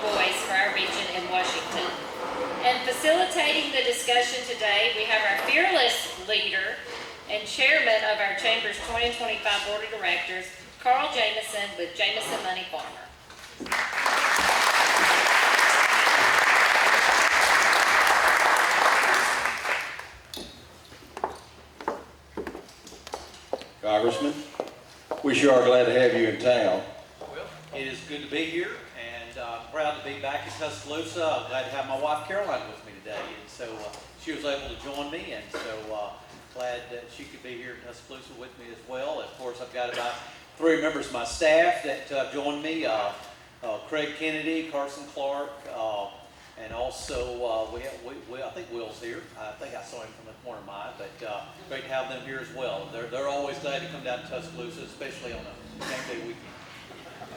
voice for our region in Washington. And facilitating the discussion today, we have our fearless leader and chairman of our Chamber's 2025 Board of Directors, Carl Jamison with Jamison Money Farmer. Congressman, we sure are glad to have you in town. Well, it is good to be here, and proud to be back in Tuscaloosa. I'm glad to have my wife Caroline with me today, and so she was able to join me, and so glad that she could be here in Tuscaloosa with me as well. Of course, I've got about 3 members of my staff that joined me, Craig Kennedy, Carson Clark, and also I think Will's here. I think I saw him from the corner of mine, but great to have them here as well. They're always glad to come down to Tuscaloosa, especially on a game day weekend.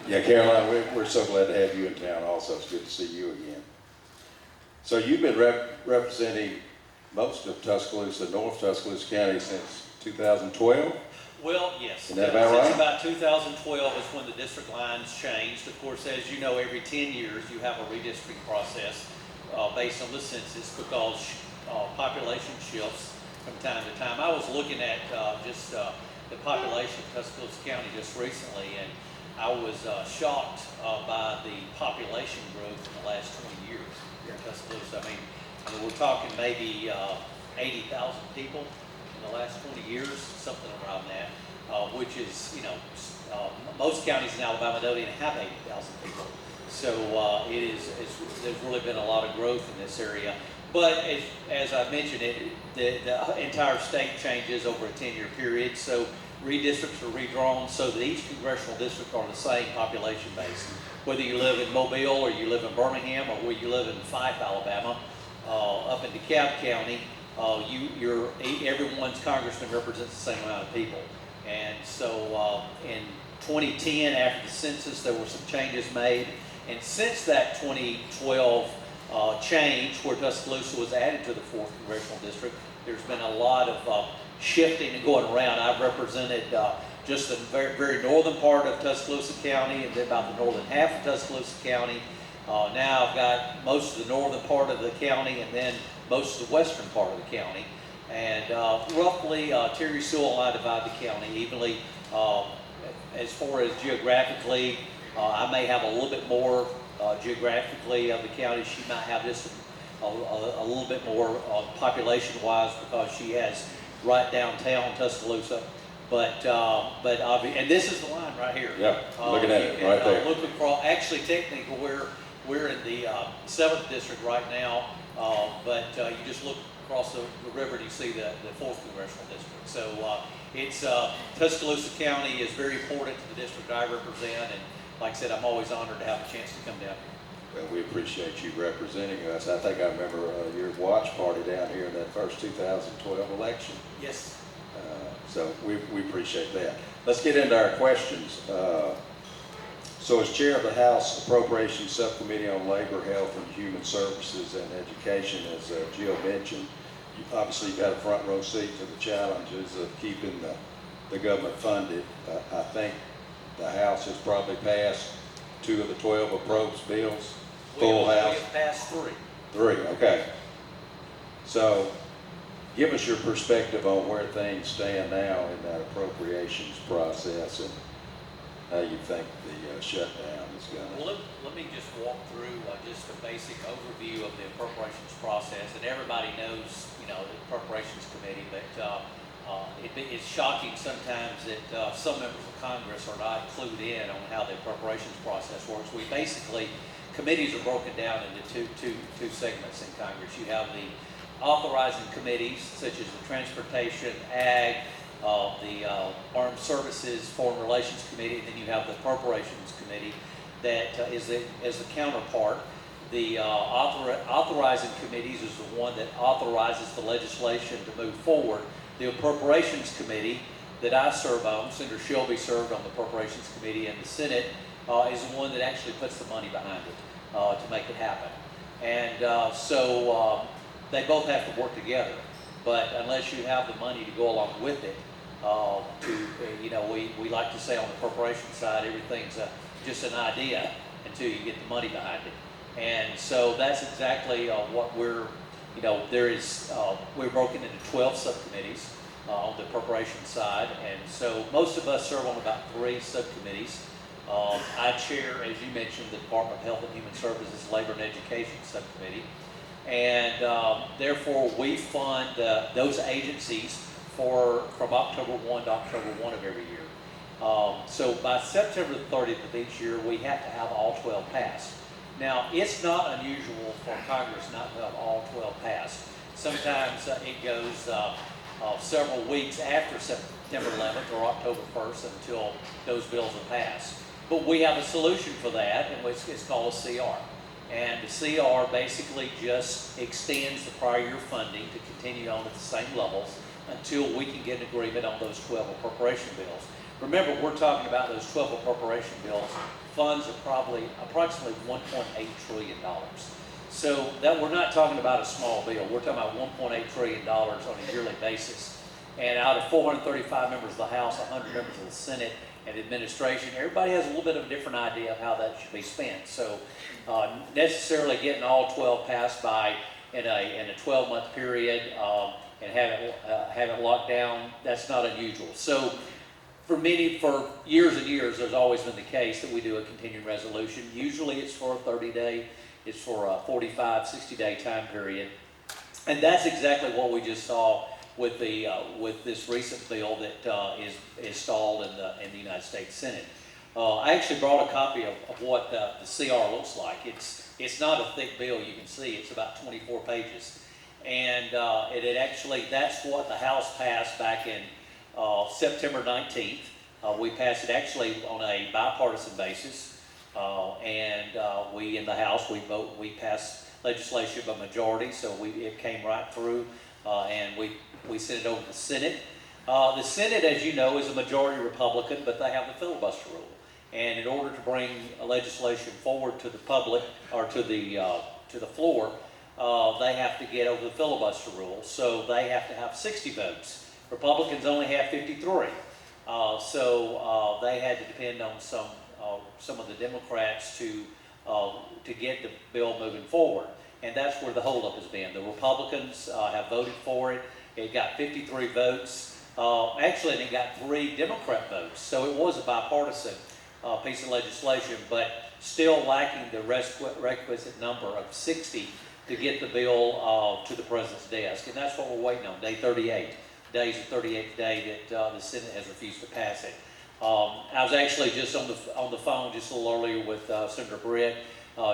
Yeah, Caroline, we're so glad to have you in town also. It's good to see you again. So you've been representing most of Tuscaloosa, North Tuscaloosa County since 2012? Well, yes. Is that about right? Since about 2012 is when the district lines changed. Of course, as you know, every 10 years you have a redistricting process based on the census because population shifts from time to time. I was looking at just the population of Tuscaloosa County just recently, and I was shocked by the population growth in the last 20 years here in Tuscaloosa. I mean, we're talking maybe 80,000 people in the last 20 years, something around that, which is, most counties in Alabama don't even have 80,000 people. So there's really been a lot of growth in this area. But as I mentioned, the entire state changes over a 10-year period, so redistricts are redrawn so that each congressional district are the same population base. Whether you live in Mobile or you live in Birmingham or where you live in Fife, Alabama, up in DeKalb County, everyone's congressman represents the same amount of people. And so in 2010, after the census, there were some changes made. And since that 2012 change, where Tuscaloosa was added to the 4th Congressional District, there's been a lot of shifting and going around. I've represented just the very, very northern part of Tuscaloosa County and then about the northern half of Tuscaloosa County. Now I've got most of the northern part of the county and then most of the western part of the county. And roughly, Terry Sewell and I divide the county evenly. As far as geographically, I may have a little bit more geographically of the county. She might have just a little bit more population-wise because she has right downtown Tuscaloosa. But and this is the line right here. Yeah, looking at it right there. Look across. Actually, technically, we're in the 7th district right now. But you just look across the river and you see the 4th Congressional District. So it's Tuscaloosa County is very important to the district I represent, and like I said, I'm always honored to have a chance to come down here. Well, we appreciate you representing us. I think I remember your watch party down here in that first 2012 election. Yes. So we appreciate that. Let's get into our questions. So as chair of the House Appropriations Subcommittee on Labor, Health, and Human Services and Education, as Jill mentioned, obviously you've had a front row seat to the challenges of keeping the government funded. I think the House has probably passed 2 of the 12 approach bills. Full House. We have passed 3. 3, okay. So give us your perspective on where things stand now in that appropriations process and how you think the shutdown is going to... Well, let me just walk through just a basic overview of the appropriations process. And everybody knows, the appropriations committee, but it's shocking sometimes that some members of Congress are not clued in on how the appropriations process works. Committees are broken down into two segments in Congress. You have the authorizing committees, such as the Transportation, Ag, the Armed Services, Foreign Relations Committee, and then you have the Appropriations Committee that is the counterpart. The authorizing committees is the one that authorizes the legislation to move forward. The Appropriations Committee that I serve on, Senator Shelby served on the Appropriations Committee, and the Senate is the one that actually puts the money behind it to make it happen. And so they both have to work together. But unless you have the money to go along with it, we like to say on the appropriation side, everything's just an idea until you get the money behind it. And so that's exactly what we're, we're broken into 12 subcommittees on the appropriation side. And so most of us serve on about 3 subcommittees. I chair, as you mentioned, the Department of Health and Human Services Labor and Education Subcommittee. And therefore, we fund those agencies from October 1 to October 1 of every year. So by September 30th of each year, we have to have all 12 passed. Now, it's not unusual for Congress not to have all 12 passed. Sometimes it goes several weeks after September 11th or October 1st until those bills are passed. But we have a solution for that, and it's called a CR. And the CR basically just extends the prior year funding to continue on at the same levels until we can get an agreement on those 12 appropriation bills. Remember, we're talking about those 12 appropriation bills. Funds are approximately $1.8 trillion. So that we're not talking about a small bill. We're talking about $1.8 trillion on a yearly basis. And out of 435 members of the House, 100 members of the Senate and administration, everybody has a little bit of a different idea of how that should be spent. So necessarily getting all 12 passed in a 12-month period and have it locked down, that's not unusual. So for years and years, there's always been the case that we do a continuing resolution. Usually it's for a 30-day, it's for a 45, 60-day time period. And that's exactly what we just saw with this recent bill that is stalled in the United States Senate. I actually brought a copy of what the CR looks like. It's not a thick bill, you can see. It's about 24 pages. And that's what the House passed back in September 19th. We passed it actually on a bipartisan basis. We in the House, we passed legislation by majority, so it came right through, and we sent it over to the Senate. The Senate, as you know, is a majority Republican, but they have the filibuster rule. And in order to bring legislation forward to the public or to the floor, they have to get over the filibuster rule. So they have to have 60 votes. Republicans only have 53. So they had to depend on some of the Democrats to get the bill moving forward. And that's where the holdup has been. The Republicans have voted for it. It got 53 votes. Actually, it got 3 Democrat votes. So it was a bipartisan piece of legislation, but still lacking the requisite number of 60 to get the bill to the President's desk. And that's what we're waiting on, day 38. Today's the 38th day that the Senate has refused to pass it. I was actually just on the phone just a little earlier with Senator Britt.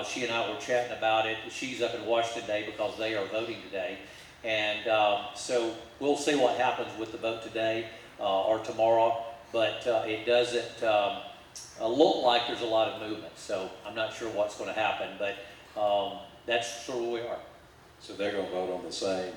She and I were chatting about it. She's up in Washington today because they are voting today. And so we'll see what happens with the vote today or tomorrow. But it doesn't look like there's a lot of movement. So I'm not sure what's going to happen. But that's sort of where we are. So they're going to vote on the same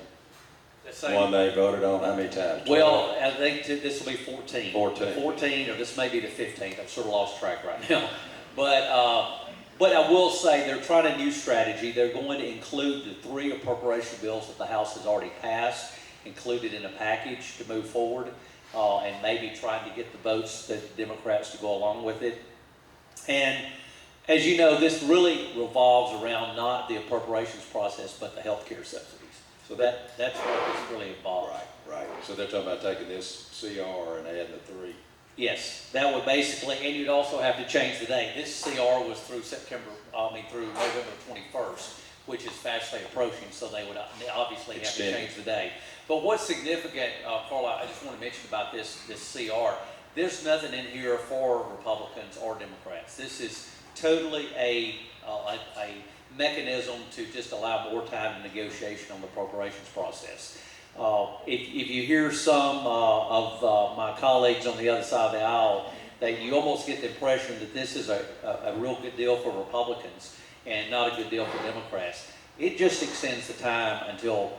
one they voted on how many times? Well, I think this will be 14. 14, or this may be the 15th. I've sort of lost track right now. But I will say they're trying a new strategy. They're going to include the 3 appropriation bills that the House has already passed, included in a package to move forward, and maybe trying to get the votes that Democrats to go along with it. And as you know, this really revolves around not the appropriations process, but the health care subsidies. So that's what this really involves. Right. So they're talking about taking this CR and adding the 3. Yes, that would basically, and you'd also have to change the date. This CR was through through November 21st, which is fastly approaching, so they would obviously have to change the date. But what's significant, Carla, I just want to mention about this CR, there's nothing in here for Republicans or Democrats. This is totally a mechanism to just allow more time to negotiation on the appropriations process. If you hear some of my colleagues on the other side of the aisle, that you almost get the impression that this is a real good deal for Republicans and not a good deal for Democrats. It just extends the time until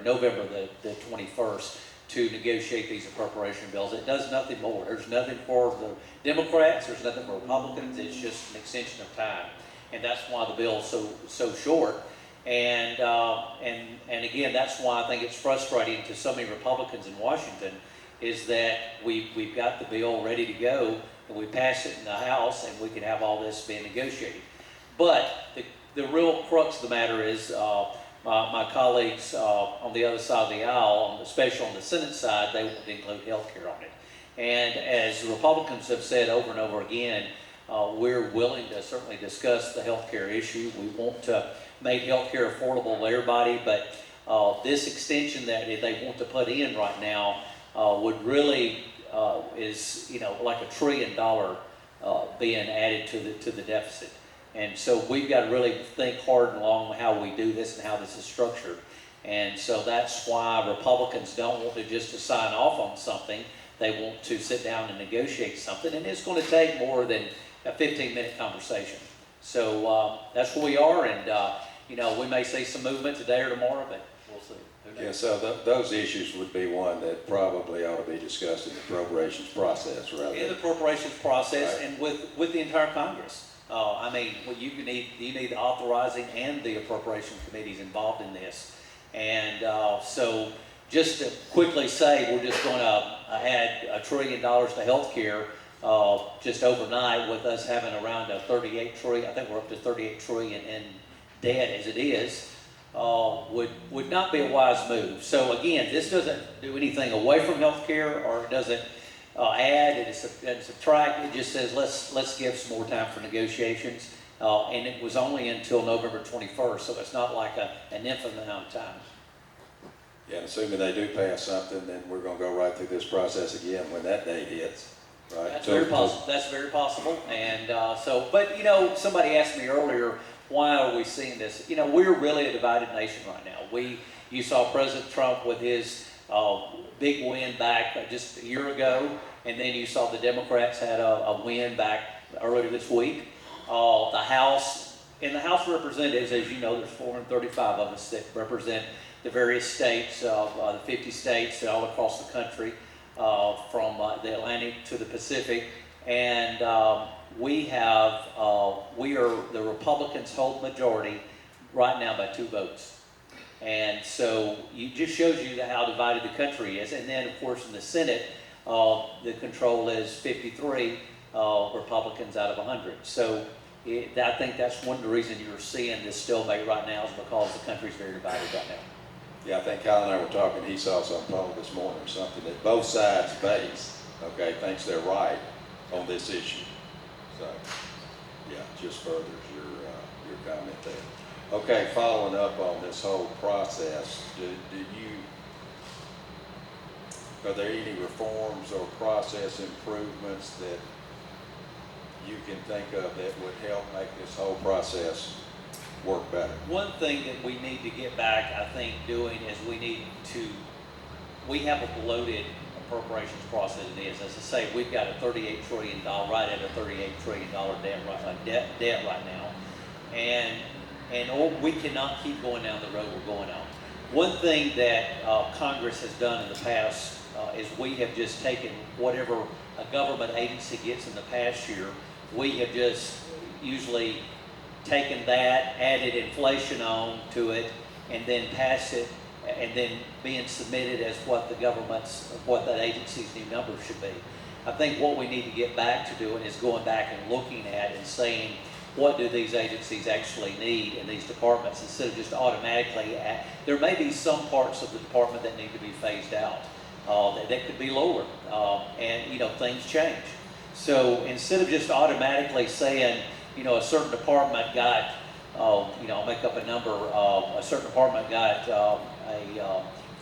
November the 21st to negotiate these appropriation bills. It does nothing more. There's nothing for the Democrats, there's nothing for Republicans, it's just an extension of time. And that's why the bill is so short. And again, that's why I think it's frustrating to so many Republicans in Washington is that we've got the bill ready to go and we pass it in the House and we can have all this being negotiated. But the real crux of the matter is my colleagues on the other side of the aisle, especially on the Senate side, they want to include health care on it. And as the Republicans have said over and over again, we're willing to certainly discuss the health care issue. We want to make health care affordable to everybody, but this extension that they want to put in right now would really is like $1 trillion being added to the deficit. And so we've got to really think hard and long how we do this and how this is structured. And so that's why Republicans don't want to just to sign off on something. They want to sit down and negotiate something, and it's going to take more than a 15-minute conversation. So that's where we are, and we may see some movement today or tomorrow, but we'll see. Yeah, so those issues would be one that probably ought to be discussed in the appropriations process, rather. In the appropriations process, right. and with the entire Congress. You need the authorizing and the appropriation committees involved in this. And so just to quickly say, we're just going to add $1 trillion to health care just overnight, with us having around a 38 trillion, I think we're up to 38 trillion in debt as it is, would not be a wise move. So again, this doesn't do anything away from health care, or it doesn't add, it doesn't subtract. It just says let's give some more time for negotiations. And it was only until November 21st, so it's not like an infinite amount of time. Yeah, and assuming they do pass something, then we're going to go right through this process again when that date hits, right? That's very possible. That's very possible. And but somebody asked me earlier, why are we seeing this? We're really a divided nation right now. You saw President Trump with his big win back just a year ago, and then you saw the Democrats had a win back earlier this week. The House of Representatives, as you know, there's 435 of us that represent the various states, the 50 states all across the country, from the Atlantic to the Pacific, and the Republicans hold majority right now by 2 votes. And so it just shows you how divided the country is. And then, of course, in the Senate, the control is 53 Republicans out of 100. So I think that's one of the reasons you're seeing this stalemate right now, is because the country's very divided right now. Yeah, I think Kyle and I were talking, he saw some poll this morning or something, that both sides base, thinks they're right on this issue. So, yeah, just furthers your comment there. Okay, following up on this whole process, are there any reforms or process improvements that you can think of that would help make this whole process work better? One thing that we need to get back, I think, doing is we have a bloated appropriations process. It is, as I say, we've got a $38 trillion, right at a $38 trillion debt right now, and we cannot keep going down the road we're going on. One thing that Congress has done in the past is we have just taken whatever a government agency gets in the past year, we have just usually taken that, added inflation on to it, and then pass it, and then being submitted as what that agency's new numbers should be. I think what we need to get back to doing is going back and looking at and saying, what do these agencies actually need in these departments, instead of just automatically there may be some parts of the department that need to be phased out, that could be lowered, and things change. So instead of just automatically saying, a certain department got, I'll make up a number, a certain department got a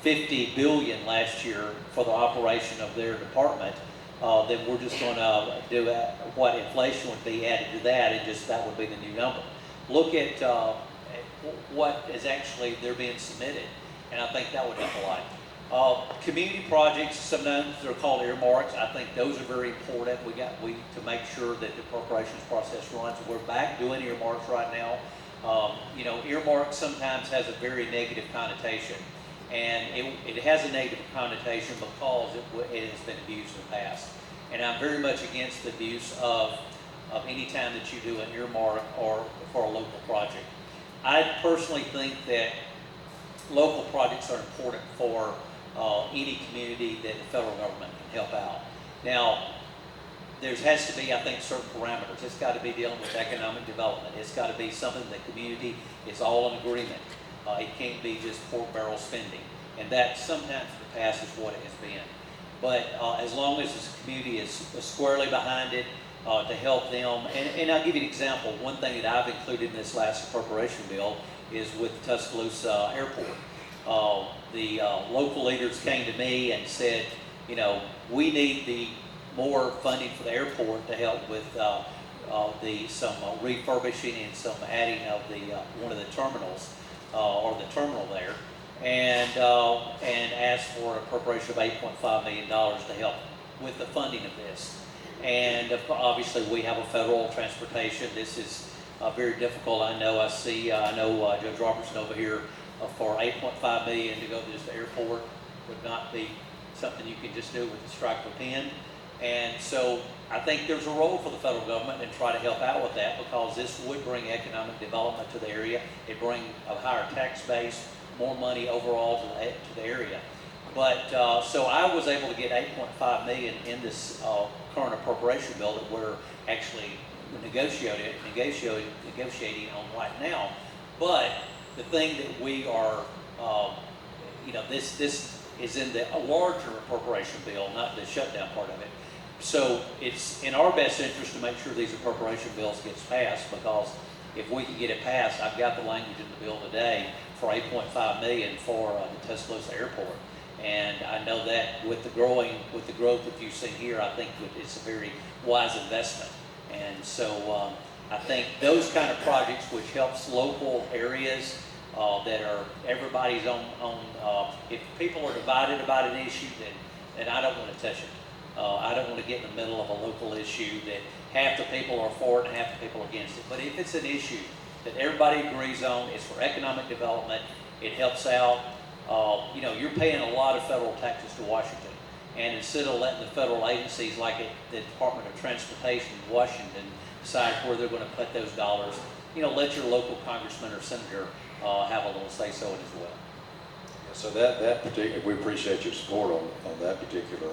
$50 billion last year for the operation of their department, then we're just going to do what inflation would be added to that, and just that would be the new number. Look at what is actually they're being submitted, and I think that would help a lot. Community projects, sometimes they're called earmarks. I think those are very important. We to make sure that the appropriations process runs. We're back doing earmarks right now. Earmarks sometimes has a very negative connotation, and it has a negative connotation because it has been abused in the past. And I'm very much against the abuse of any time that you do an earmark or for a local project. I personally think that local projects are important for any community that the federal government can help out. Now, there has to be, I think, certain parameters. It's got to be dealing with economic development. It's got to be something the community is all in agreement. It can't be just pork barrel spending. And that sometimes in the past is what it has been. But as long as this community is squarely behind it to help them, and I'll give you an example. One thing that I've included in this last appropriation bill is with Tuscaloosa Airport. The local leaders came to me and said, you know, we need the more funding for the airport to help with some refurbishing and some adding of the one of the terminals or the terminal there, and asked for an appropriation of $8.5 million to help with the funding of this. And obviously, we have a federal transportation. This is very difficult. I know Judge Robertson over here for $8.5 million to go to this airport would not be something you can just do with a strike of a pen. And so I think there's a role for the federal government and try to help out with that, because this would bring economic development to the area. It bring a higher tax base, more money overall to the area. But so I was able to get $8.5 million in this current appropriation bill that we're actually negotiating on right now. But the thing that we are, this is in the larger appropriation bill, not the shutdown part of it. So it's in our best interest to make sure these appropriation bills gets passed, because if we can get it passed, I've got the language in the bill today for $8.5 million for the Tuscaloosa Airport. And I know that with the growth that you've seen here, I think it's a very wise investment. And so I think those kind of projects, which helps local areas that are everybody's on if people are divided about an issue, then I don't want to touch it. I don't want to get in the middle of a local issue that half the people are for it and half the people are against it. But if it's an issue that everybody agrees on, it's for economic development, it helps out. You're paying a lot of federal taxes to Washington. And instead of letting the federal agencies like the Department of Transportation in Washington decide where they're going to put those dollars, let your local congressman or senator have a little say-so in it as well. So that particular, we appreciate your support on that particular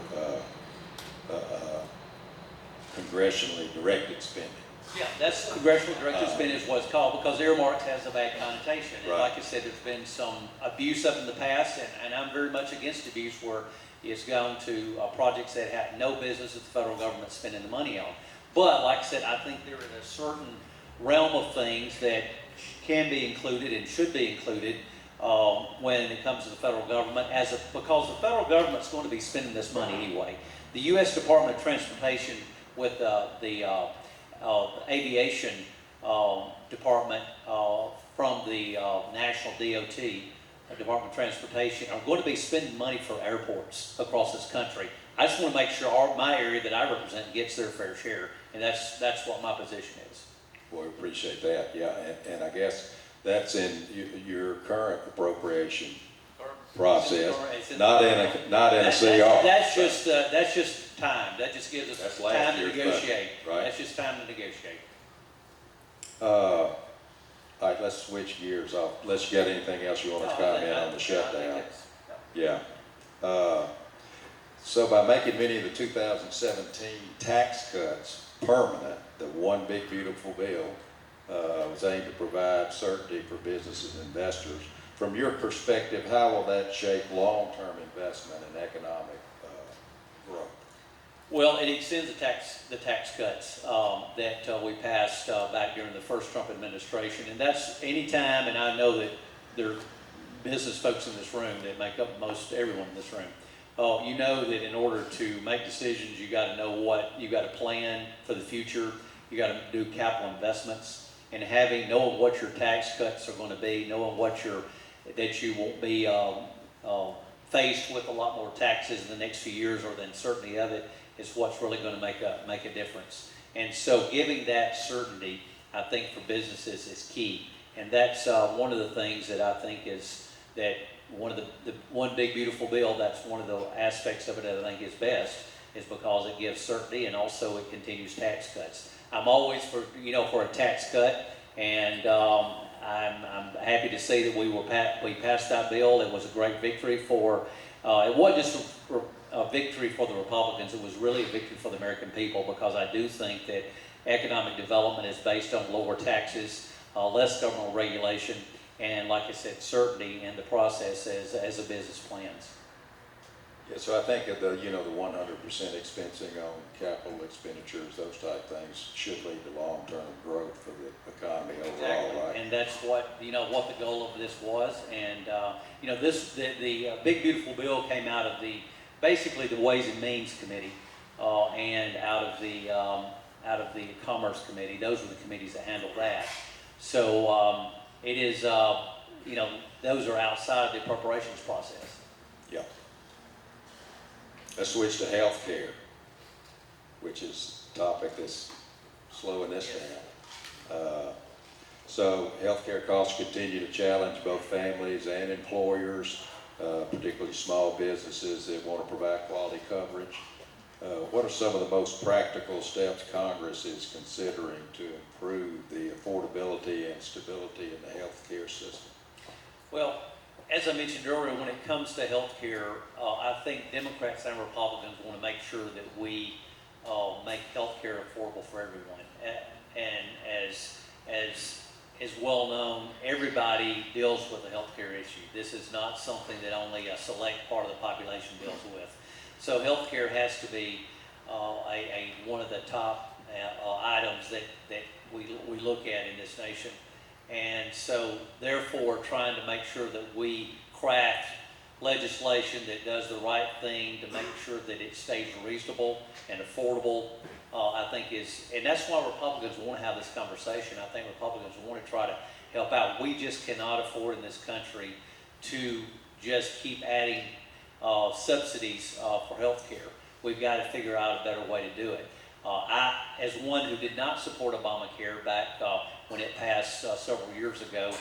congressionally directed spending. Yeah, that's congressional directed spending is what it's called, because earmarks has a bad connotation. And right. Like I said, there's been some abuse up in the past, and I'm very much against abuse where it's gone to projects that have no business that the federal government spending the money on. But like I said, I think there is a certain realm of things that can be included and should be included when it comes to the federal government, because the federal government's going to be spending this money anyway. The U.S. Department of Transportation with the aviation department from the National DOT, Department of Transportation, are going to be spending money for airports across this country. I just want to make sure my area that I represent gets their fair share, and that's what my position is. Well, we appreciate that, yeah, and I guess that's in your current appropriation process, not in a CR. That's just time. That just gives us time to negotiate. Right. That's just time to negotiate. All right, let's switch gears off. Unless you got anything else you want to comment on the shutdown. Yeah. So by making many of the 2017 tax cuts permanent, the one big beautiful bill was aimed to provide certainty for businesses and investors. From your perspective, how will that shape long-term investment and economic growth? Well, it extends the tax cuts that we passed back during the first Trump administration, and that's any time. And I know that there are business folks in this room that make up most everyone in this room. You know that in order to make decisions, you got to know you got to plan for the future. You got to do capital investments, and knowing what your tax cuts are going to be, knowing that you won't be faced with a lot more taxes in the next few years, or the uncertainty of it, is what's really going to make a difference. And so giving that certainty, I think, for businesses is key. And that's one of the things that I think is that one of the one big beautiful bill, that's one of the aspects of it that I think is best, is because it gives certainty, and also it continues tax cuts. I'm always for a tax cut, and I'm happy to say that we passed that bill. It was a great victory for It wasn't just a victory for the Republicans, it was really a victory for the American people, because I do think that economic development is based on lower taxes, less governmental regulation, and like I said, certainty in the process as a business plans. Yeah, so I think that the 100% expensing on capital expenditures, those type things should lead to long-term growth for the economy overall, right? And that's what, what the goal of this was. And, the big beautiful bill came out of basically the Ways and Means Committee, and out of the Commerce Committee. Those were the committees that handled that. So, it is, those are outside of the appropriations process. Yeah. Let's switch to health care, which is a topic that's slowing this down. So healthcare costs continue to challenge both families and employers, particularly small businesses that want to provide quality coverage. What are some of the most practical steps Congress is considering to improve the affordability and stability in the healthcare system? Well, as I mentioned earlier, when it comes to health care, I think Democrats and Republicans want to make sure that we make health care affordable for everyone. And as well known, everybody deals with a health care issue. This is not something that only a select part of the population deals with. So health care has to be one of the top items that we look at in this nation. And so, therefore, trying to make sure that we craft legislation that does the right thing to make sure that it stays reasonable and affordable, I think and that's why Republicans want to have this conversation. I think Republicans want to try to help out. We just cannot afford in this country to just keep adding subsidies for health care. We've got to figure out a better way to do it. I, as one who did not support Obamacare back when it passed several years ago,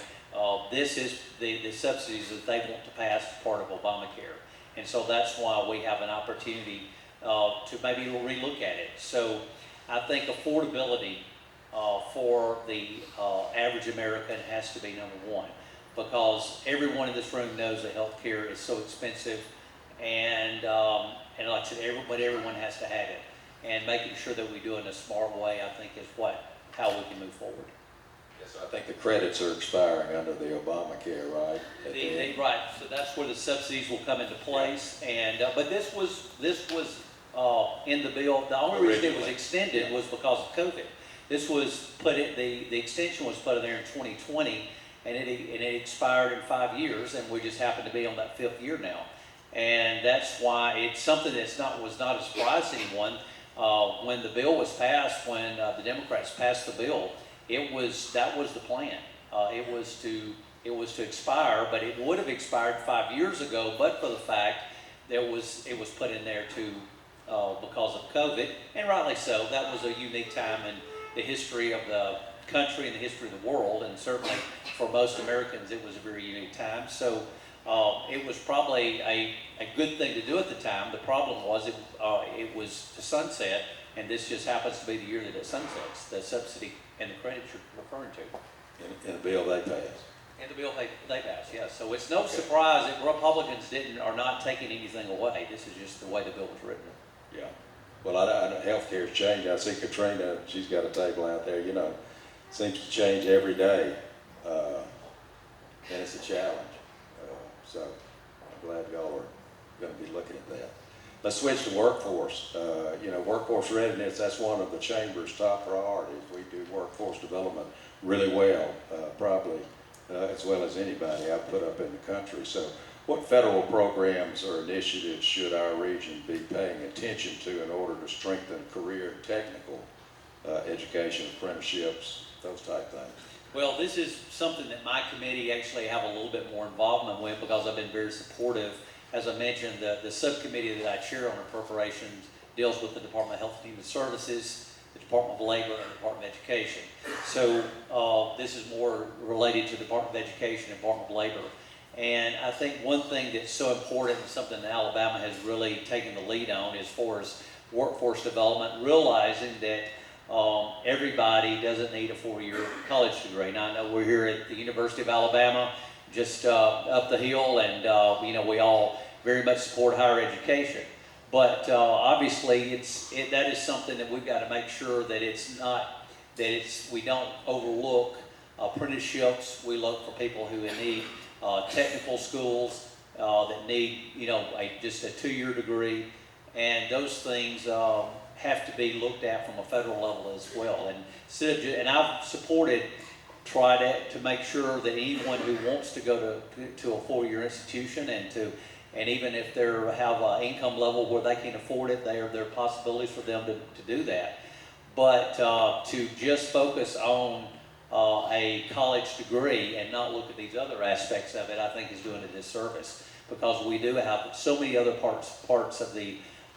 this is the subsidies that they want to pass as part of Obamacare. And so that's why we have an opportunity to maybe relook at it. So I think affordability for the average American has to be number one, because everyone in this room knows that health care is so expensive, and like I said, everyone has to have it. And making sure that we do it in a smart way, I think, is how we can move forward. Yes, I think the credits are expiring under the Obamacare, right? Right. So that's where the subsidies will come into place. And but this was in the bill. The only reason it was extended was because of COVID. This was the extension was put in there in 2020, and it expired in 5 years, and we just happen to be on that 5th year now. And that's why it's something was not a surprise to anyone. When the bill was passed, when the Democrats passed the bill, that was the plan. It was to expire, but it would have expired 5 years ago, but for the fact that it was put in there because of COVID, and rightly so. That was a unique time in the history of the country and the history of the world, and certainly for most Americans, it was a very unique time. So it was probably a good thing to do at the time. The problem was it was to sunset, and this just happens to be the year that it sunsets, the subsidy and the credit you're referring to. In the bill they passed. In the bill they passed, yes. So it's no surprise that Republicans are not taking anything away. This is just the way the bill was written. Yeah. Well, I know healthcare's changed. I see Katrina, she's got a table out there, seems to change every day, and it's a challenge. So I'm glad y'all are going to be looking at that. Let's switch to workforce. Workforce readiness, that's one of the Chamber's top priorities. We do workforce development really well, probably as well as anybody I've put up in the country. So what federal programs or initiatives should our region be paying attention to in order to strengthen career and technical education, apprenticeships, those type things? Well, this is something that my committee actually have a little bit more involvement with, because I've been very supportive. As I mentioned, the subcommittee that I chair on appropriations deals with the Department of Health and Human Services, the Department of Labor, and the Department of Education. So this is more related to the Department of Education and Department of Labor. And I think one thing that's so important, and something that Alabama has really taken the lead on, as far as workforce development, realizing that everybody doesn't need a 4-year college degree. Now, I know we're here at the University of Alabama, just up the hill, and we all very much support higher education. But obviously, that is something that we've got to make sure that we don't overlook apprenticeships. We look for people who need technical schools that need, just a 2-year degree, and those things have to be looked at from a federal level as well. And I've tried to make sure that anyone who wants to go to a 4-year institution and even if they have an income level where they can afford it, there are possibilities for them to do that. But to just focus on a college degree and not look at these other aspects of it, I think is doing a disservice, because we do have so many other parts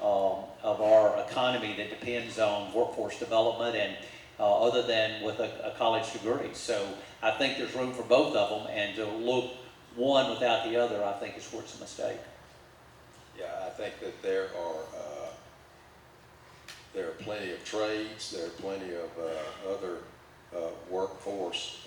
of our economy that depends on workforce development and other than with a college degree. So I think there's room for both of them, and to look one without the other, I think is where it's a mistake. Yeah, I think that there are plenty of trades, there are plenty of other workforce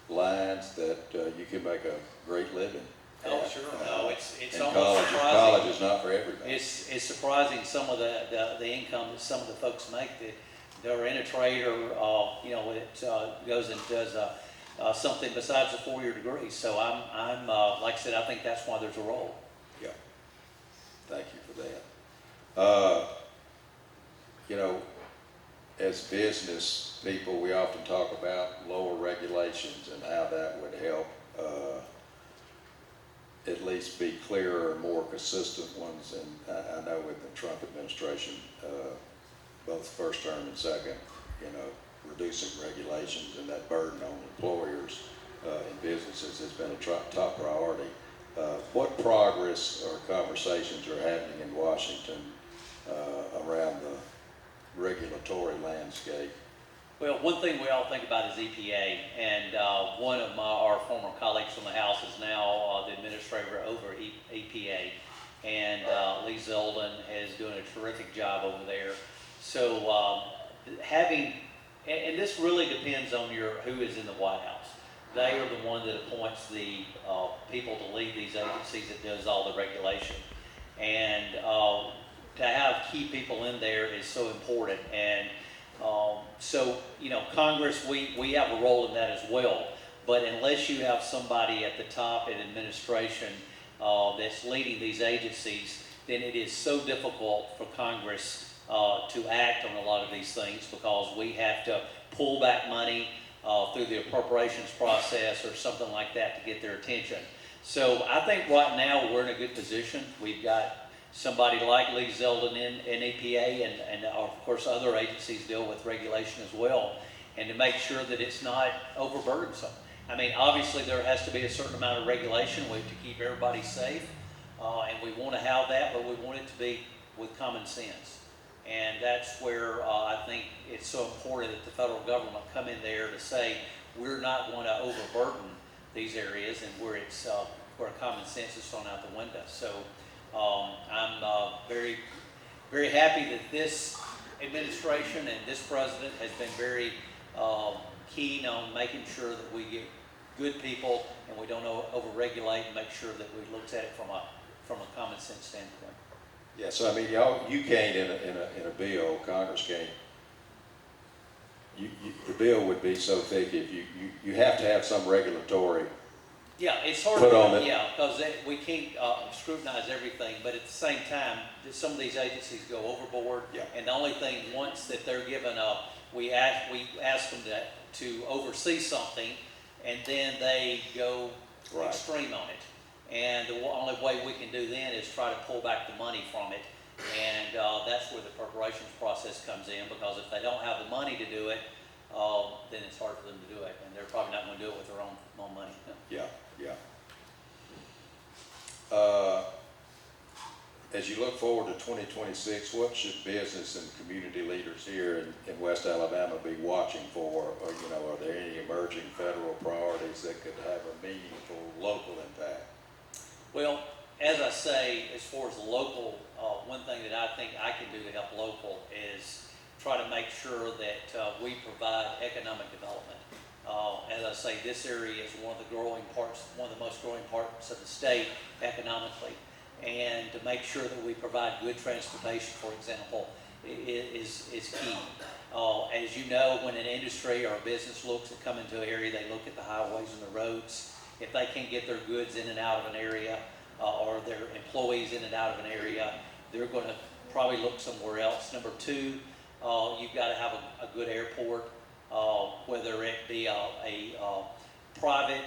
lines that you can make a great living. Oh, sure. No, it's and almost surprising. College is not for everybody. It's surprising some of the income that some of the folks make that they're in a trade or it goes and does something besides a 4-year degree. So I'm like I said, I think that's why there's a role. Yeah. Thank you for that. As business people, we often talk about lower regulations and how that would help at least be clearer and more consistent ones. And I know with the Trump administration, both first term and second, reducing regulations and that burden on employers and businesses has been a top priority. What progress or conversations are happening in Washington around the regulatory landscape? Well, one thing we all think about is EPA, and one of our former colleagues from the House is now the administrator over EPA, and Lee Zeldin is doing a terrific job over there. So and this really depends on who is in the White House. They are the one that appoints the people to lead these agencies that does all the regulation. And to have key people in there is so important. And so, Congress, we have a role in that as well. But unless you have somebody at the top in administration that's leading these agencies, then it is so difficult for Congress to act on a lot of these things, because we have to pull back money through the appropriations process or something like that to get their attention. So I think right now we're in a good position. We've got somebody like Lee Zeldin in EPA, and of course other agencies deal with regulation as well, and to make sure that it's not overburdensome. I mean, obviously there has to be a certain amount of regulation to keep everybody safe, and we want to have that, but we want it to be with common sense. And that's where I think it's so important that the federal government come in there to say, we're not going to overburden these areas, and where common sense is thrown out the window. So I'm very, very happy that this administration and this president has been very keen on making sure that we get good people and we don't over-regulate, and make sure that we look at it from a common sense standpoint. Yeah, so I mean, you can't in a bill, Congress can't. The bill would be so thick if you have to have some regulatory. Yeah, it's hard put on it. Yeah, because we can't scrutinize everything, but at the same time, some of these agencies go overboard. Yeah. And the only thing, once that they're given we ask them to oversee something, and then they go Right. extreme on it. And the only way we can do then is try to pull back the money from it. And that's where the preparations process comes in, because if they don't have the money to do it, then it's hard for them to do it. And they're probably not going to do it with their own money. Yeah. As you look forward to 2026, what should business and community leaders here in West Alabama be watching for? Or, are there any emerging federal priorities that could have a meaningful local impact? Well, as I say, as far as local, one thing that I think I can do to help local is try to make sure that we provide economic development. As I say, this area is one of the most growing parts of the state economically. and to make sure that we provide good transportation, for example, is key. As you know, when an industry or a business looks to come into an area, they look at the highways and the roads. If they can't get their goods in and out of an area, or their employees in and out of an area, they're going to probably look somewhere else. Number two, you've got to have a good airport, whether it be a private,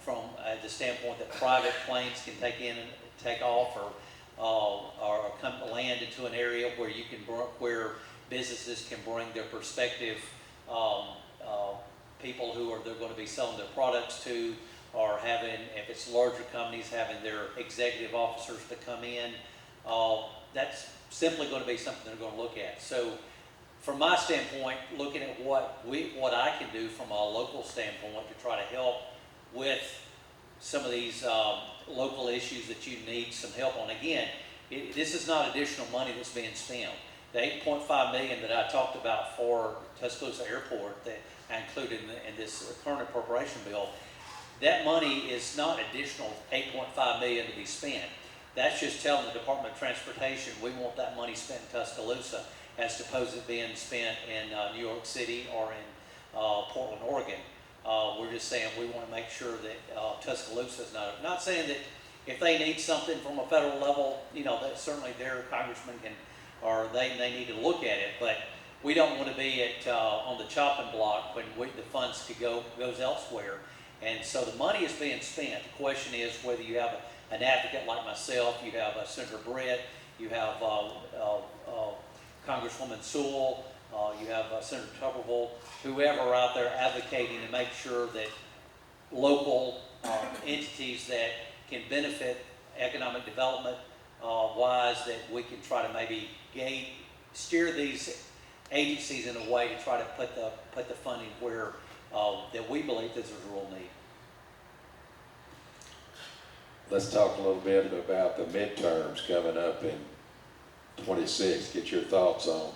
from the standpoint that private planes can take in and take off, or come land into an area where you can where businesses can bring their prospective people who they're going to be selling their products to, or having, if it's larger companies, having their executive officers to come in. That's simply going to be something they're going to look at. So from my standpoint, looking at what I can do from a local standpoint to try to help with some of these local issues that you need some help on. Again, this is not additional money that's being spent. The $8.5 million that I talked about for Tuscaloosa Airport that I included in this current appropriation bill, that money is not additional $8.5 million to be spent. That's just telling the Department of Transportation we want that money spent in Tuscaloosa as opposed to being spent in New York City or in Portland, Oregon. We're just saying we want to make sure that Tuscaloosa is not saying that if they need something from a federal level, that certainly their congressman can, or they need to look at it, but we don't want to be on the chopping block when the funds goes elsewhere. And so the money is being spent. The question is whether you have an advocate like myself, you have Senator Brett, you have Congresswoman Sewell, you have Senator Tuberville, whoever out there advocating to make sure that local entities that can benefit economic development wise, that we can try to maybe steer these agencies in a way to try to put the funding where that we believe there's a real need. Let's talk a little bit about the midterms coming up in 26. Get your thoughts on.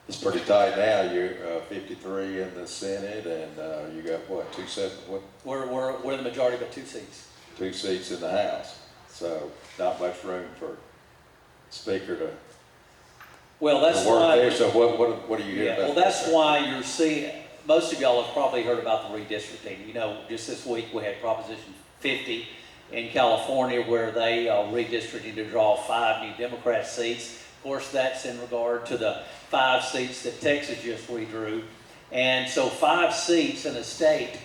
It's pretty tight now. You're 53 in the Senate, and you got what, 270? We're the majority, but 2 seats. 2 seats in the House. So not much room for Speaker to. Well, that's work why. there. So what do you hear about? Well, that's why you're seeing. Most of y'all have probably heard about the redistricting. Just this week we had Proposition 50 in California where they redistricting to draw 5 new Democrat seats. Of course, that's in regard to the 5 seats that Texas just redrew. And so 5 seats in a state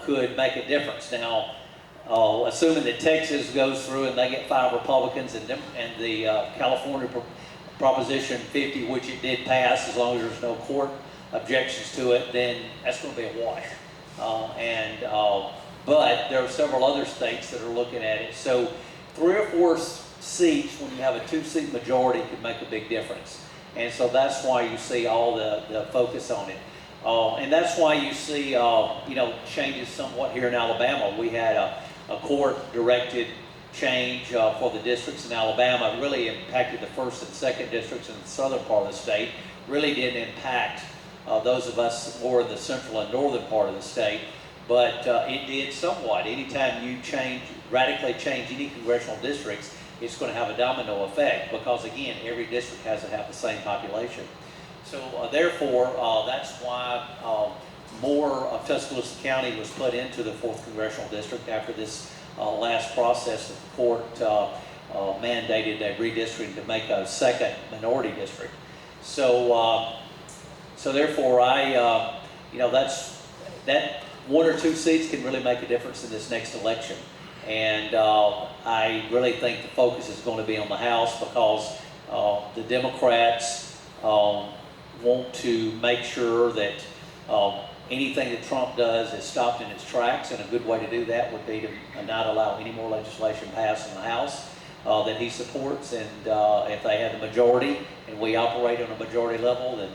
could make a difference. Now, assuming that Texas goes through and they get 5 Republicans and the California Proposition 50, which it did pass as long as there's no court objections to it, then that's going to be a wash. But there are several other states that are looking at it. So 3 or 4 seats, when you have a 2-seat majority, could make a big difference. And so that's why you see all the focus on it. And that's why you see, changes somewhat here in Alabama. We had a court-directed change for the districts in Alabama. It really impacted the 1st and 2nd districts in the southern part of the state. Really didn't impact those of us more in the central and northern part of the state. But it did somewhat. Anytime you radically change any congressional districts, it's going to have a domino effect because, again, every district has to have the same population. So therefore, that's why more of Tuscaloosa County was put into the 4th Congressional District after this last process that the court mandated a redistricting to make a 2nd minority district. So therefore, that 1 or 2 seats can really make a difference in this next election. And I really think the focus is going to be on the House because the Democrats want to make sure that anything that Trump does is stopped in its tracks, and a good way to do that would be to not allow any more legislation passed in the House that he supports. And if they have the majority and we operate on a majority level, then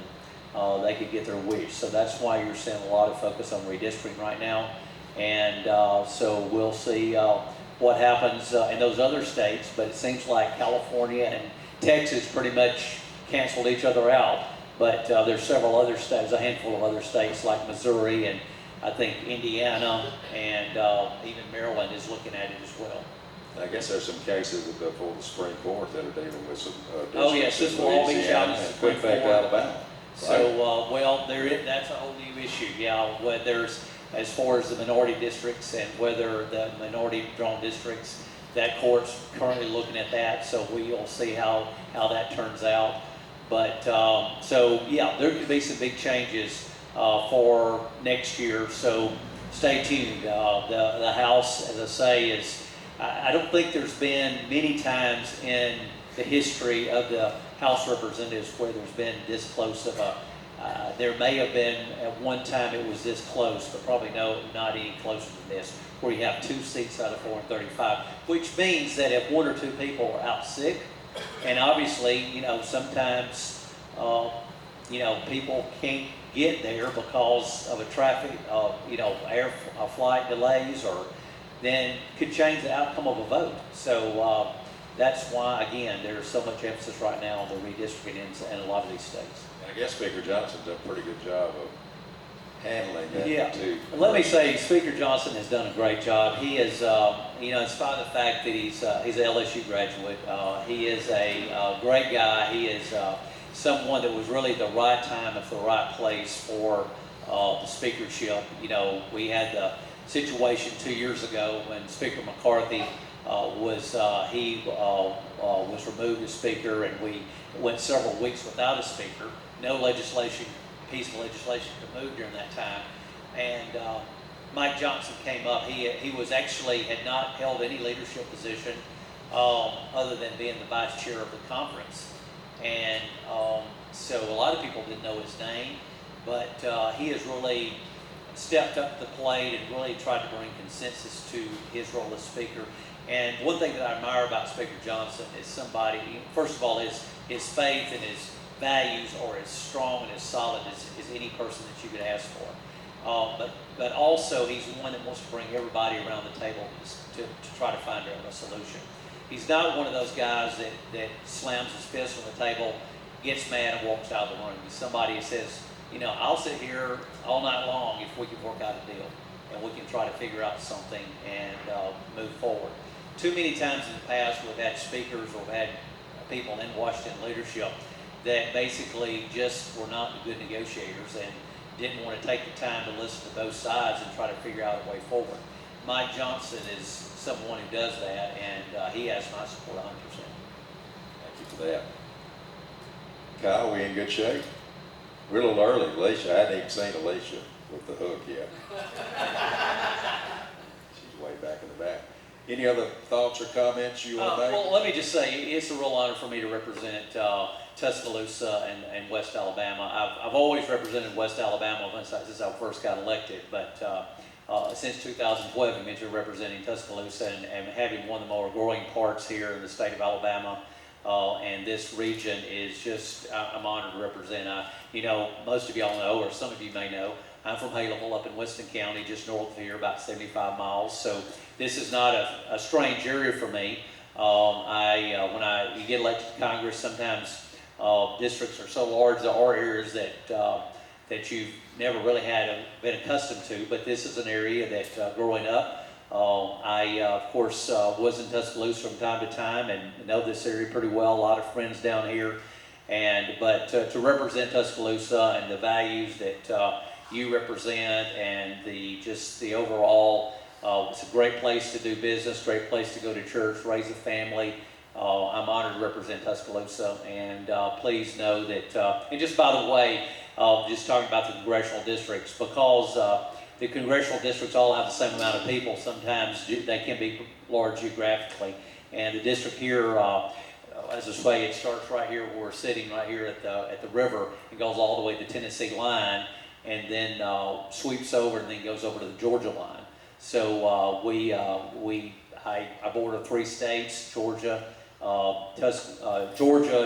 they could get their wish. So that's why you're seeing a lot of focus on redistricting right now. And so we'll see what happens in those other states, but it seems like California and Texas pretty much canceled each other out. But there's several other states, a handful of other states like Missouri, and I think Indiana, and even Maryland is looking at it as well. I guess there's some cases before the Supreme Court that are dealing with some Oh, yes, districts this in will all be Louisiana challenged to and the could Supreme affect Court. Alabama. So, well, that's a whole new issue, yeah, whether there's, as far as the minority districts and whether the minority drawn districts, that court's currently looking at that, so we'll see how that turns out. But, so, yeah, there could be some big changes for next year, so stay tuned. The House, as I say, I don't think there's been many times in the history of the House Representatives where there's been this close of a, there may have been at one time it was this close, but probably not any closer than this, where you have 2 seats out of 435, which means that if 1 or 2 people are out sick, and obviously, sometimes, people can't get there because of a traffic, flight delays, or then could change the outcome of a vote. So that's why, again, there's so much emphasis right now on the redistricting in a lot of these states. I guess Speaker Johnson's done a pretty good job of handling that Yeah. too. Let me say, Speaker Johnson has done a great job. He is, in spite of the fact that he's an LSU graduate, he is a great guy. He is someone that was really the right time at the right place for the speakership. We had the situation 2 years ago when Speaker McCarthy was removed as speaker, and we went several weeks without a speaker. No piece of legislation could move during that time. And Mike Johnson came up. He was actually had not held any leadership position other than being the vice chair of the conference. And so a lot of people didn't know his name, but he has really stepped up to the plate and really tried to bring consensus to his role as speaker. And one thing that I admire about Speaker Johnson is somebody, first of all, his faith and his values are as strong and as solid as any person that you could ask for. But also he's one that wants to bring everybody around the table to try to find a solution. He's not one of those guys that slams his fist on the table, gets mad, and walks out of the room. He's somebody who says, I'll sit here all night long if we can work out a deal and we can try to figure out something and move forward. Too many times in the past we've had speakers or we've had people in Washington leadership that basically just were not good negotiators and didn't want to take the time to listen to both sides and try to figure out a way forward. Mike Johnson is someone who does that, and he has my support 100%. Thank you for that. Kyle, we in good shape? We're a little early, Alicia. I hadn't even seen Alicia with the hook yet. She's way back in the back. Any other thoughts or comments you want to make? Well, let me just say, it's a real honor for me to represent Tuscaloosa and West Alabama. I've always represented West Alabama since I first got elected, but since 2012, I've been representing Tuscaloosa and having one of the more growing parts here in the state of Alabama. And this region is just, I'm honored to represent. Most of y'all know, or some of you may know, I'm from Haleville up in Winston County, just north of here, about 75 miles. So this is not a strange area for me. When you get elected to Congress, sometimes districts are so large, there are areas that you've never really been accustomed to, but this is an area that growing up, I of course was in Tuscaloosa from time to time and know this area pretty well, a lot of friends down here, but to represent Tuscaloosa and the values that you represent and the overall, it's a great place to do business, great place to go to church, raise a family. I'm honored to represent Tuscaloosa, and please know that, and just by the way, just talking about the congressional districts, because the congressional districts all have the same amount of people, sometimes they can be large geographically, and the district here, as I say, it starts right here where we're sitting right here at the river, and goes all the way to the Tennessee line, and then sweeps over and then goes over to the Georgia line. So I border 3 states, Georgia,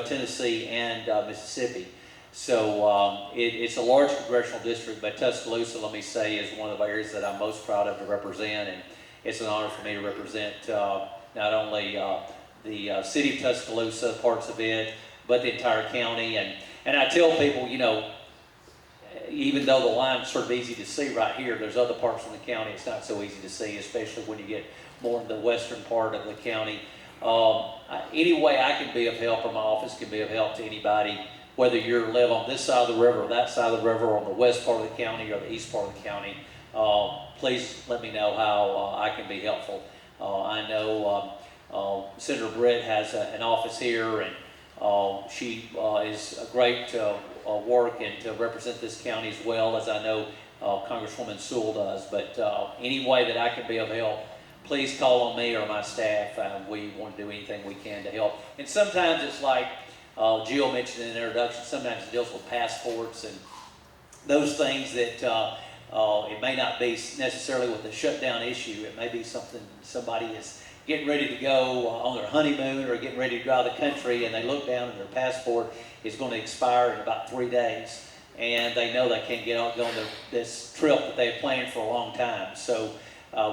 Tennessee, and Mississippi. So it's a large congressional district, but Tuscaloosa, let me say, is one of the areas that I'm most proud of to represent, and it's an honor for me to represent not only the city of Tuscaloosa, parts of it, but the entire county. And I tell people, even though the line's sort of easy to see right here, there's other parts of the county it's not so easy to see, especially when you get more in the western part of the county. Any way I can be of help, or my office can be of help to anybody, whether you live on this side of the river or that side of the river, or on the west part of the county or the east part of the county, please let me know how I can be helpful. I know Senator Britt has an office here, and she is a great work and to represent this county as well as I know Congresswoman Sewell does. But any way that I can be of help, please call on me or my staff. We want to do anything we can to help. And sometimes it's like Jill mentioned in the introduction, sometimes it deals with passports and those things that it may not be necessarily with the shutdown issue. It may be something somebody is getting ready to go on their honeymoon or getting ready to go out of the country, and they look down and their passport is going to expire in about 3 days. And they know they can't get on this trip that they had planned for a long time. So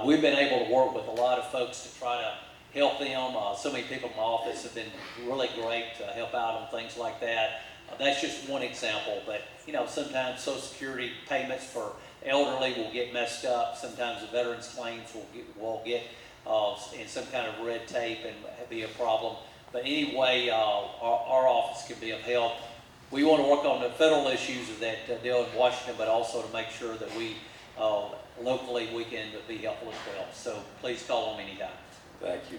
we've been able to work with a lot of folks to try to help them. So many people in my office have been really great to help out on things like that. That's just one example, but sometimes Social Security payments for elderly will get messed up. Sometimes the veterans claims will get in some kind of red tape and be a problem. But anyway, our office can be of help. We want to work on the federal issues that deal in Washington, but also to make sure that we locally we can be helpful as well. So please call on me anytime.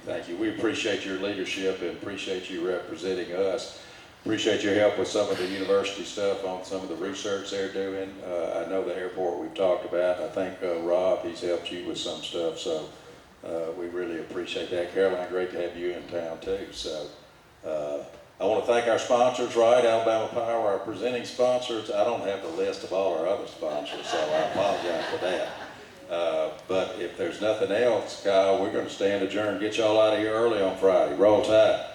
Thank you. We appreciate your leadership and appreciate you representing us. Appreciate your help with some of the university stuff on some of the research they're doing. I know the airport we've talked about. I think Rob, he's helped you with some stuff, so we really appreciate that. Caroline, great to have you in town too. So I want to thank our sponsors, right? Alabama Power, our presenting sponsors. I don't have the list of all our other sponsors, so I apologize for that. But if there's nothing else, Kyle, we're going to stand adjourned. Get y'all out of here early on Friday. Roll Tide.